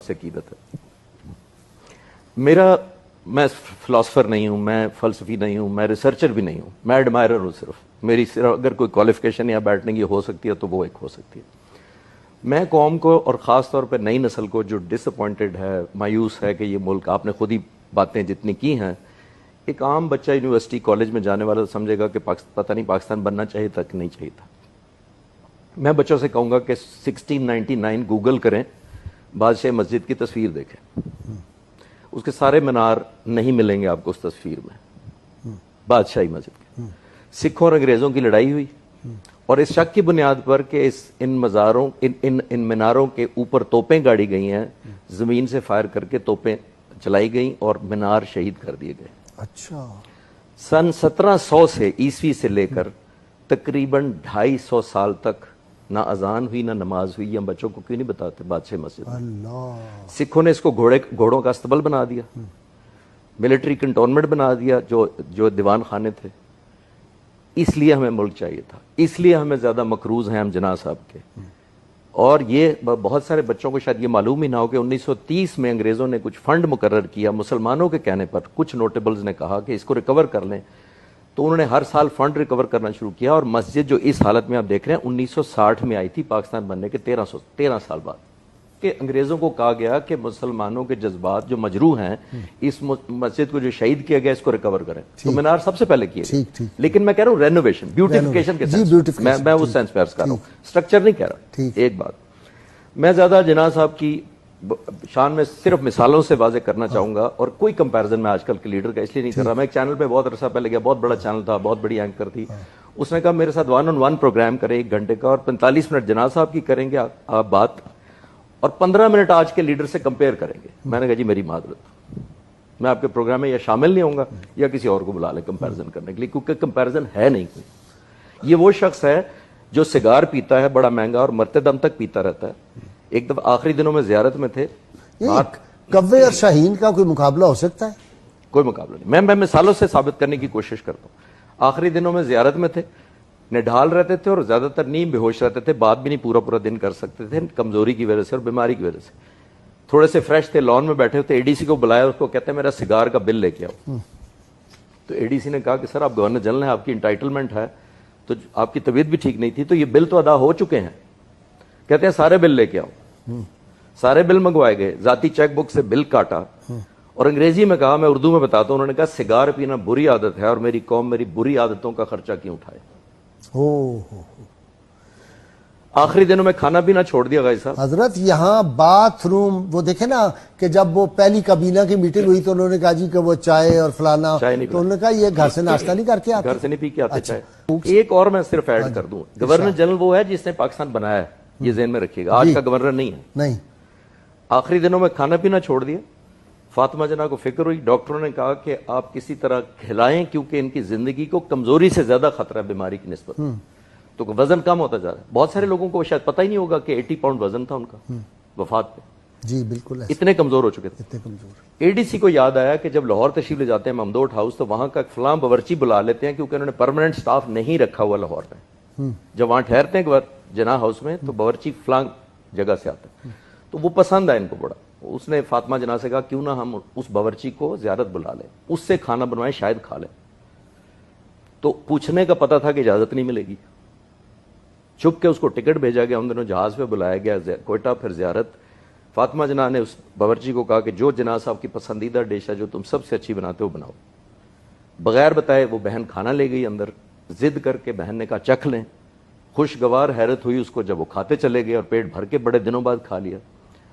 سے عقیدت ہے. میں فلاسفر نہیں ہوں, میں فلسفی نہیں ہوں, میں ریسرچر بھی نہیں ہوں, میں ایڈمائرر ہوں. میری صرف اگر کوئی کوالیفیکیشن یا بیٹھنے کی ہو سکتی ہے تو وہ ایک ہو سکتی ہے. میں قوم کو اور خاص طور پہ نئی نسل کو جو ڈس اپوائنٹڈ ہے, مایوس ہے کہ یہ ملک, آپ نے خود ہی باتیں جتنی کی ہیں, ایک عام بچہ یونیورسٹی کالج میں جانے والا سمجھے گا کہ پتہ نہیں پاکستان بننا چاہیے تھا کہ نہیں چاہیے تھا. میں بچوں سے کہوں گا کہ 1699 گوگل کریں, بادشاہ مسجد کی تصویر دیکھیں, اس کے سارے مینار نہیں ملیں گے آپ کو اس تصویر میں, بادشاہی مسجد کے. سکھوں اور انگریزوں کی لڑائی ہوئی, اور اس شک کی بنیاد پر کہ ان مزاروں ان میناروں کے اوپر توپیں گاڑی گئی ہیں, زمین سے فائر کر کے توپیں چلائی گئیں اور مینار شہید کر دیے گئے. اچھا. سن 1700 سے عیسوی سے لے کر تقریباً 250 سال تک نہ اذان ہوئی نہ نماز ہوئی. ہم بچوں کو کیوں نہیں بتاتے بادشاہ مسجد؟ اللہ. سکھوں نے اس کو گھوڑوں کا استبل بنا دیا, ملٹری کنٹونمنٹ بنا دیا جو دیوان خانے تھے. اس لیے ہمیں ملک چاہیے تھا, اس لیے ہمیں زیادہ مقروض ہیں ہم جناح صاحب کے. اور یہ بہت سارے بچوں کو شاید یہ معلوم ہی نہ ہو کہ 1930 میں انگریزوں نے کچھ فنڈ مقرر کیا مسلمانوں کے کہنے پر. کچھ نوٹیبلز نے کہا کہ اس کو ریکور کر لیں, تو انہوں نے ہر سال فنڈ ریکور کرنا شروع کیا, اور مسجد جو اس حالت میں آپ دیکھ رہے ہیں 1960 میں آئی تھی پاکستان بننے کے 13 سال بعد. کہ انگریزوں کو کہا گیا کہ مسلمانوں کے جذبات جو مجروح ہیں, اس مسجد کو جو شہید کیا گیا اس کو ریکور کریں. تو مینار سب سے پہلے کیے گئے, لیکن میں کہہ رہا ہوں رینوویشن, بیوٹیفیکیشن کے سینس میں اس سینس پہ عرض کر رہا ہوں, سٹرکچر نہیں کہہ رہا. ایک بات میں زیادہ جناح صاحب کی شان میں صرف مثالوں سے واضح کرنا چاہوں گا, اور کوئی کمپیرزن میں آج کل کے لیڈر کا اس لیے نہیں کر رہا. میں ایک چینل پہ بہت عرصہ پہلے گیا, بہت بڑا چینل تھا, بہت بڑی اینکر تھی, اس نے کہا میرے ساتھ 1 on 1 پروگرام کریں 1 گھنٹے کا, اور 45 منٹ جناح صاحب کی کریں گے آپ بات, اور 15 منٹ آج کے لیڈر سے کمپیئر کریں گے. میں نے کہا جی میری معذرت, میں آپ کے پروگرام میں یا شامل نہیں ہوں گا یا کسی اور کو بلا لیں کمپیرزن کرنے کے لیے, کیونکہ کمپیرزن ہے نہیں کوئی. یہ وہ شخص ہے جو سگار پیتا ہے بڑا مہنگا اور مرتے دم تک پیتا رہتا ہے. ایک دفعہ آخری دنوں میں زیارت میں تھے, کوے اور شاہین کا کوئی مقابلہ ہو سکتا ہے؟ کوئی مقابلہ نہیں. میں مثالوں سے ثابت کرنے کی کوشش کرتا ہوں. آخری دنوں میں زیارت میں تھے, نڈھال رہتے تھے اور زیادہ تر نیم بے ہوش رہتے تھے, بات بھی نہیں پورا دن کر سکتے تھے کمزوری کی وجہ سے اور بیماری کی وجہ سے. تھوڑے سے فریش تھے, لان میں بیٹھے ہوتے, اے ڈی سی کو بلایا, اس کو کہتے ہیں میرا سگار کا بل لے کے آؤ. تو اے ڈی سی نے کہا کہ سر آپ گورنر جنرل ہیں, آپ کی انٹائٹلمنٹ ہے, تو آپ کی طبیعت بھی ٹھیک نہیں تھی, تو یہ بل تو ادا ہو چکے ہیں. کہتے ہیں سارے بل لے کے آؤ. سارے بل منگوائے گئے, ذاتی چیک بک سے بل کاٹا, اور انگریزی میں کہا, میں اردو میں بتاتا ہوں, انہوں نے کہا سگار پینا بری عادت ہے اور میری قوم میری بری عادتوں کا خرچہ کیوں اٹھائے. آخری دنوں میں کھانا پینا چھوڑ دیا غازی صاحب. حضرت یہاں باتھ روم وہ دیکھیں نا کہ جب وہ پہلی کابینہ کی میٹنگ ہوئی تو انہوں نے کہا جی کہ وہ چائے اور فلانا, تو انہوں نے کہا یہ گھر سے ناشتہ نہیں کر کے آتے, گھر سے نہیں پی کے آتے چائے. ایک اور میں صرف ایڈ کر دوں, گورنر جنرل وہ ہے جس نے پاکستان بنایا ہے, یہ ذہن میں رکھیے گا, آج کا گورنر نہیں ہے. نہیں. آخری دنوں میں کھانا پینا چھوڑ دیا. فاطمہ جناح کو فکر ہوئی, ڈاکٹروں نے کہا کہ آپ کسی طرح کھلائیں کیونکہ ان کی زندگی کو کمزوری سے زیادہ خطرہ ہے بیماری کی نسبت. تو وزن کم ہوتا جا رہا ہے. بہت سارے لوگوں کو شاید پتہ ہی نہیں ہوگا کہ 80 پاؤنڈ وزن تھا ان کا وفات پہ. جی بالکل, اتنے کمزور ہو چکے تھے. اے ڈی سی کو یاد آیا کہ جب لاہور تشریف لے جاتے ہیں ممدوٹ ہاؤس, تو وہاں کا فلاں باورچی بلا لیتے ہیں کیونکہ انہوں نے پرماننٹ سٹاف نہیں رکھا ہوا لاہور میں. جب وہاں ٹھہرتے ہیں جناح ہاؤس میں تو باورچی فلاں جگہ سے آتا ہے. تو وہ پسند آئے ان کو بڑا. اس نے فاطمہ جناح سے کہا کیوں نہ ہم اس باورچی کو زیارت بلا لیں, اس سے کھانا بنوائیں, شاید کھا لیں. تو پوچھنے کا پتہ تھا کہ اجازت نہیں ملے گی. چھپ کے اس کو ٹکٹ بھیجا گیا, ان دنوں جہاز پہ بلایا گیا کوئٹہ, پھر زیارت. فاطمہ جناح نے اس باورچی کو کہا کہ جو جناح صاحب کی پسندیدہ ڈش ہے جو تم سب سے اچھی بناتے ہو بناؤ. بغیر بتائے وہ بہن کھانا لے گئی اندر, ضد کر کے بہن نے کہا چکھ لیں. خوشگوار حیرت ہوئی اس کو جب وہ کھاتے چلے گئے اور پیٹ بھر کے بڑے دنوں بعد کھا لیا.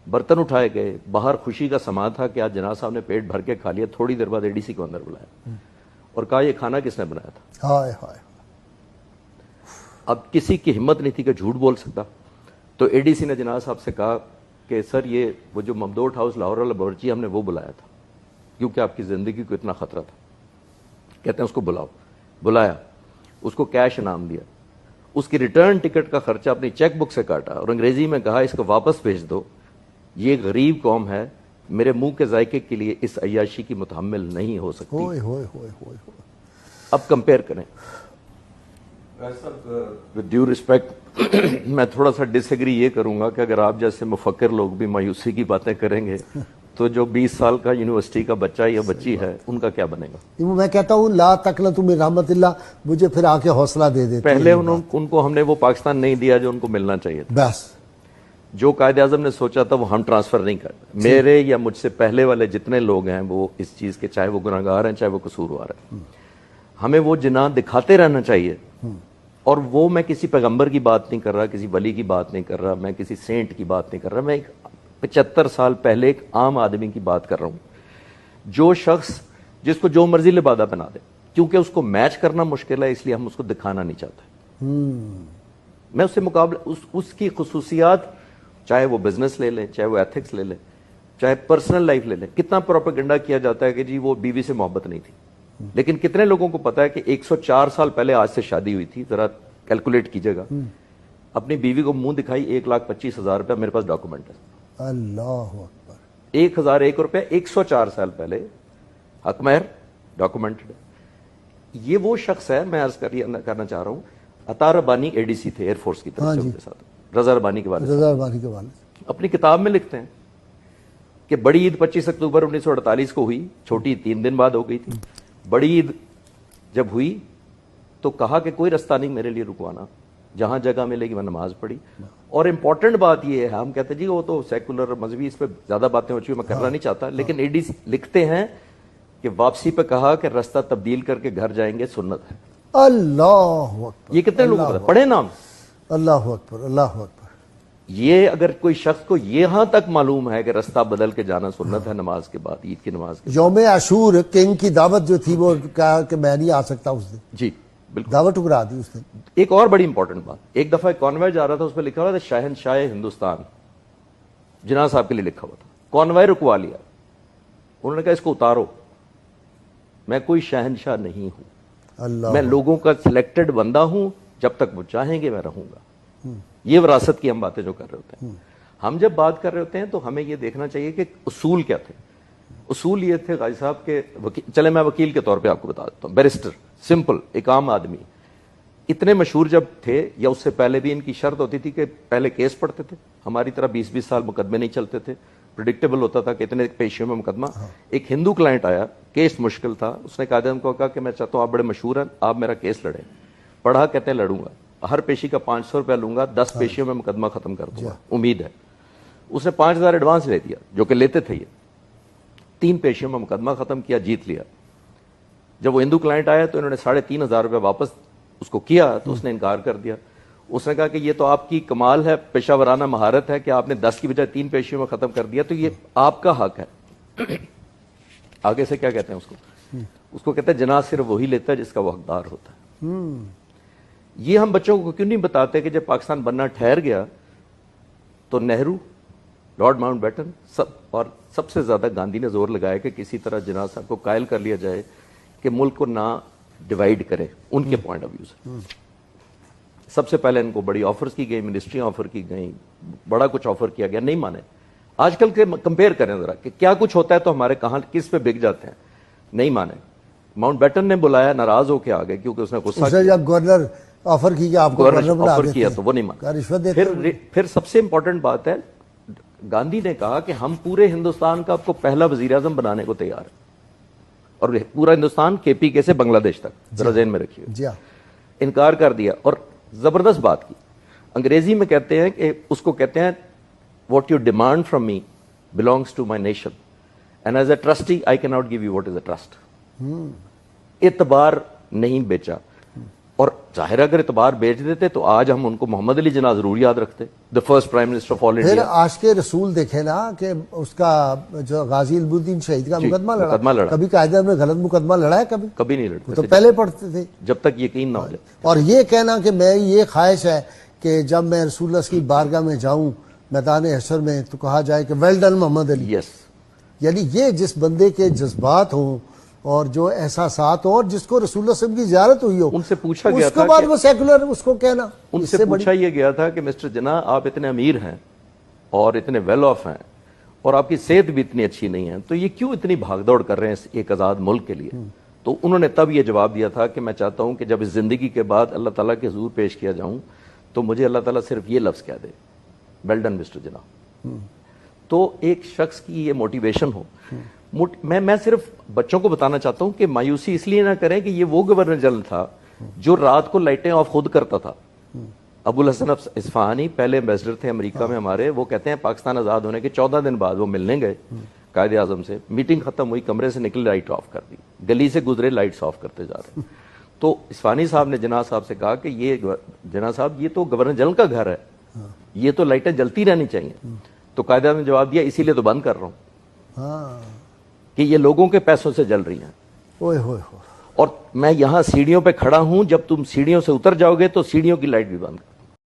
برتن اٹھائے گئے, باہر خوشی کا سما تھا کہ آج جناح صاحب نے پیٹ بھر کے کھا لیا. تھوڑی دیر بعد اے ڈی سی کو اندر بلایا اور کہا یہ کھانا کس نے بنایا تھا. ہائے ہائے. اب کسی کی ہمت نہیں تھی کہ جھوٹ بول سکتا, تو اے ڈی سی نے جناح صاحب سے کہا کہ سر یہ وہ جو ممدوٹ ہاؤس لاہور والا باورچی ہم نے وہ بلایا تھا کیونکہ آپ کی زندگی کو اتنا خطرہ تھا. کہتے ہیں اس کو بلاؤ. بلایا, اس کو کیش انعام دیا, اس کی ریٹرن ٹکٹ کا خرچہ اپنی چیک بک سے کاٹا اور انگریزی میں کہا اس کو واپس بھیج دو, یہ غریب قوم ہے, میرے منہ کے ذائقے کے لیے اس عیاشی کی متحمل نہیں ہو سکتی. اب کمپیئر کریں. with due respect میں تھوڑا سا ڈس ایگری یہ کروں گا کہ اگر آپ جیسے مفکر لوگ بھی مایوسی کی باتیں کریں گے تو جو 20 سال کا یونیورسٹی کا بچہ یا بچی ہے ان کا کیا بنے گا؟ میں کہتا ہوں لا تقنطوا من رحمت اللہ، مجھے پھر آ کے حوصلہ دے دیتے پہلے ان کو ہم نے وہ پاکستان نہیں دیا جو ان کو ملنا چاہیے تھا. بس جو قائد اعظم نے سوچا تھا وہ ہم ٹرانسفر نہیں کرتے. میرے یا مجھ سے پہلے والے جتنے لوگ ہیں وہ اس چیز کے، چاہے وہ گناہگار ہیں چاہے وہ قصوروار ہیں، ہمیں وہ جناح دکھاتے رہنا چاہیے. اور وہ میں کسی پیغمبر کی بات نہیں کر رہا، کسی ولی کی بات نہیں کر رہا، میں کسی سینٹ کی بات نہیں کر رہا، میں ایک 75 سال پہلے ایک عام آدمی کی بات کر رہا ہوں. جو شخص جس کو جو مرضی لبادہ بنا دے، کیونکہ اس کو میچ کرنا مشکل ہے اس لیے ہم اس کو دکھانا نہیں چاہتے. میں اس سے مقابلہ اس کی خصوصیات، چاہے وہ بزنس لے لیں، چاہے وہ ایتھکس لے لیں، چاہے پرسنل لائف لے لیں. کتنا پروپیگنڈا کیا جاتا ہے کہ جی وہ بیوی سے محبت نہیں تھی، لیکن کتنے لوگوں کو پتا ہے کہ 104 سال پہلے آج سے شادی ہوئی تھی؟ ذرا کیلکولیٹ کیجئے گا. اپنی بیوی کو منہ دکھائی 1,25,000 روپیہ میرے پاس ڈاکومنٹ ہے. اللہ اکبر. 1,001 روپے 104 سال پہلے، حق مہر ڈاکومنٹڈ. یہ وہ شخص ہے، میں عرض کرنا چاہ رہا ہوں، عطا ربانی ADC تھے ایئر فورس کی طرف سے، ان کے ساتھ رضا ربانی کے والد، رضا ربانی کے والد اپنی کتاب میں لکھتے ہیں کہ بڑی عید 25 اکتوبر 1948 کو ہوئی، چھوٹی 3 دن بعد ہو گئی تھی. بڑی عید جب ہوئی تو کہا کہ کوئی رستہ نہیں میرے لیے رکوانا، جہاں جگہ ملے گی میں نماز پڑھی. اور امپورٹنٹ بات یہ ہے، ہم کہتے ہیں جی وہ تو سیکولر اور مذہبی، اس پہ زیادہ باتیں ہو چکی میں کرنا نہیں چاہتا، لیکن ADC لکھتے ہیں کہ واپسی پہ کہا کہ رستہ تبدیل کر کے گھر جائیں گے، سنت ہے. اللہ اکبر. یہ کتنے لوگوں کو پڑھے نام؟ اللہ اکبر اللہ اکبر. یہ اگر کوئی شخص کو یہاں تک معلوم ہے کہ رستہ بدل کے جانا سنت ہے نماز کے بعد، عید کی نماز کے بعد. یوم عاشور کنگ کی دعوت جو تھی وہ کہا کہ میں نہیں آ سکتا اس دن، جی بالکل دعوت ٹکرا دی اس دن. ایک اور بڑی امپورٹنٹ بات، ایک دفعہ کانوائے جا رہا تھا، اس پہ لکھا ہوا تھا شہنشاہ ہندوستان، جناح صاحب کے لیے لکھا ہوا تھا. کانوائے رکوا لیا، انہوں نے کہا اس کو اتارو، میں کوئی شہنشاہ نہیں ہوں، اللہ میں لوگوں کا سلیکٹڈ بندہ ہوں، جب تک وہ چاہیں گے میں رہوں گا. یہ وراثت کی ہم باتیں جو کر رہے ہوتے ہیں. ہم جب بات کر رہے ہوتے ہیں تو ہمیں یہ دیکھنا چاہیے کہ اصول کیا تھے. اصول یہ تھے غازی صاحب کے، چلے میں وکیل کے طور پہ آپ کو بتا دیتا ہوں، بیرسٹر سمپل ایک عام آدمی، اتنے مشہور جب تھے یا اس سے پہلے بھی ان کی شرط ہوتی تھی کہ پہلے کیس پڑھتے تھے. ہماری طرح 20-20 سال مقدمے نہیں چلتے تھے، پریڈکٹیبل ہوتا تھا کہ اتنے پیشیوں میں مقدمہ. ایک ہندو کلائنٹ آیا، کیس مشکل تھا، اس نے قائد اعظم کو کہا کہ میں چاہتا ہوں آپ بڑے مشہور ہیں، آپ میرا کیس لڑیں. پڑھا، کہتے ہیں لڑوں گا، ہر پیشی کا 500 روپیہ لوں گا، 10 پیشیوں میں مقدمہ ختم کر دوں گا، امید ہے. اس نے 5,000 ایڈوانس لے دیا جو کہ لیتے تھے. یہ 3 پیشیوں میں مقدمہ ختم کیا، جیت لیا. جب وہ ہندو کلائنٹ آیا تو انہوں نے 3,500 روپے واپس اس کو کیا تو اس نے انکار کر دیا. اس نے کہا کہ یہ تو آپ کی کمال ہے، پیشہ ورانہ مہارت ہے کہ آپ نے 10 کی بجائے 3 پیشیوں میں ختم کر دیا، تو یہ آپ کا حق ہے. آگے سے کیا کہتے ہیں اس کو کہتے ہیں جناح صرف وہی لیتا ہے جس کا وہ حقدار ہوتا ہے. یہ ہم بچوں کو کیوں نہیں بتاتے کہ جب پاکستان بننا ٹھہر گیا تو نہرو، لارڈ ماؤنٹ بیٹن اور سب سے زیادہ گاندھی نے زور لگایا کہ کسی طرح جناح صاحب کو قائل کر لیا جائے کہ ملک کو نہ ڈیوائیڈ کرے ان کے پوائنٹ آف ویو سے. سب سے پہلے ان کو بڑی آفرز کی گئی، منسٹریاں آفر کی گئیں، بڑا کچھ آفر کیا گیا، نہیں مانے. آج کل کے کمپیئر کریں ذرا کہ کیا کچھ ہوتا ہے تو ہمارے کہاں کس پہ بک جاتے ہیں، نہیں مانے. ماؤنٹ بیٹن نے بلایا، ناراض ہو کے آ گئے کیونکہ اس نے غصہ کیا. جب گورنر آفر کی کہ آپ کو گورنر بنا آفر کیا تو وہ نہیں مانا. رشوت دیتے. پھر سب سے امپورٹنٹ بات ہے، گاندھی نے کہا کہ ہم پورے ہندوستان کا آپ کو پہلا وزیر اعظم بنانے کو تیار ہیں، اور پورا ہندوستان KPK سے بنگلہ دیش تک، ذرا ذہن میں رکھیے. جی ہاں. انکار کر دیا اور زبردست بات کی. انگریزی میں کہتے ہیں کہ اس کو کہتے ہیں what you demand from me belongs to my nation and as a trustee I cannot give you what is a trust. اعتبار نہیں بیچا. اور ظاہر اگر اعتبار بیچ دیتے تو آج ہم ان کو محمد علی جناح ضرور یاد رکھتے، the first prime minister of all India. پھر عاشق رسول دیکھے نا کہ اس کا جو غازی الدین شہید کا مقدمہ لڑا، کبھی قائد اعظم نے غلط مقدمہ لڑا ہے؟ کبھی نہیں لڑتے، تو پہلے پڑھتے تھے جب تک یقین نہ ہو جائے. اور یہ کہنا کہ میں یہ خواہش ہے کہ جب میں رسول اللہ کی بارگاہ میں جاؤں میدان حشر میں تو کہا جائے کہ ویل ڈن محمد علی. یس. یعنی یہ جس بندے کے جذبات ہوں اور جو احساسات ہوں اور جس کو رسول اللہ صلی اللہ علیہ وسلم کی زیارت ہوئی ہو، ان سے پوچھا گیا اس کے بعد وہ سیکولر اس کو کہنا. ان سے پوچھا یہ گیا تھا کہ مسٹر جناح آپ اتنے امیر ہیں اور اتنے ویل آف ہیں اور آپ کی صحت بھی اتنی اچھی نہیں ہے، تو یہ کیوں اتنی بھاگ دوڑ کر رہے ہیں ایک آزاد ملک کے لیے؟ تو انہوں نے تب یہ جواب دیا تھا کہ میں چاہتا ہوں کہ جب اس زندگی کے بعد اللہ تعالیٰ کے حضور پیش کیا جاؤں تو مجھے اللہ تعالیٰ صرف یہ لفظ کہہ دے، ویل ڈن مسٹر جناح. تو ایک شخص کی یہ موٹیویشن ہو. میں صرف بچوں کو بتانا چاہتا ہوں کہ مایوسی اس لیے نہ کریں کہ یہ وہ گورنر جنرل تھا جو رات کو لائٹیں آف خود کرتا تھا. ابو الحسن اصفہانی پہلے ایمبیسڈر تھے امریکہ میں ہمارے، وہ کہتے ہیں پاکستان آزاد ہونے کے 14 دن بعد وہ ملنے گئے قائد اعظم سے، میٹنگ ختم ہوئی، کمرے سے نکلے لائٹ آف کر دی، گلی سے گزرے لائٹس آف کرتے جا رہے. تو اصفہانی صاحب نے جناح صاحب سے کہا کہ یہ جناح صاحب یہ تو گورنر جنرل کا گھر ہے، یہ تو لائٹیں جلتی رہنی چاہیے. تو قائد اعظم نے جواب دیا اسی لیے تو بند کر رہا ہوں کہ یہ لوگوں کے پیسوں سے جل رہی ہیں، اور میں یہاں سیڑھیوں پہ کھڑا ہوں، جب تم سیڑھیوں سے اتر جاؤ گے تو سیڑھیوں کی لائٹ بھی بند کر.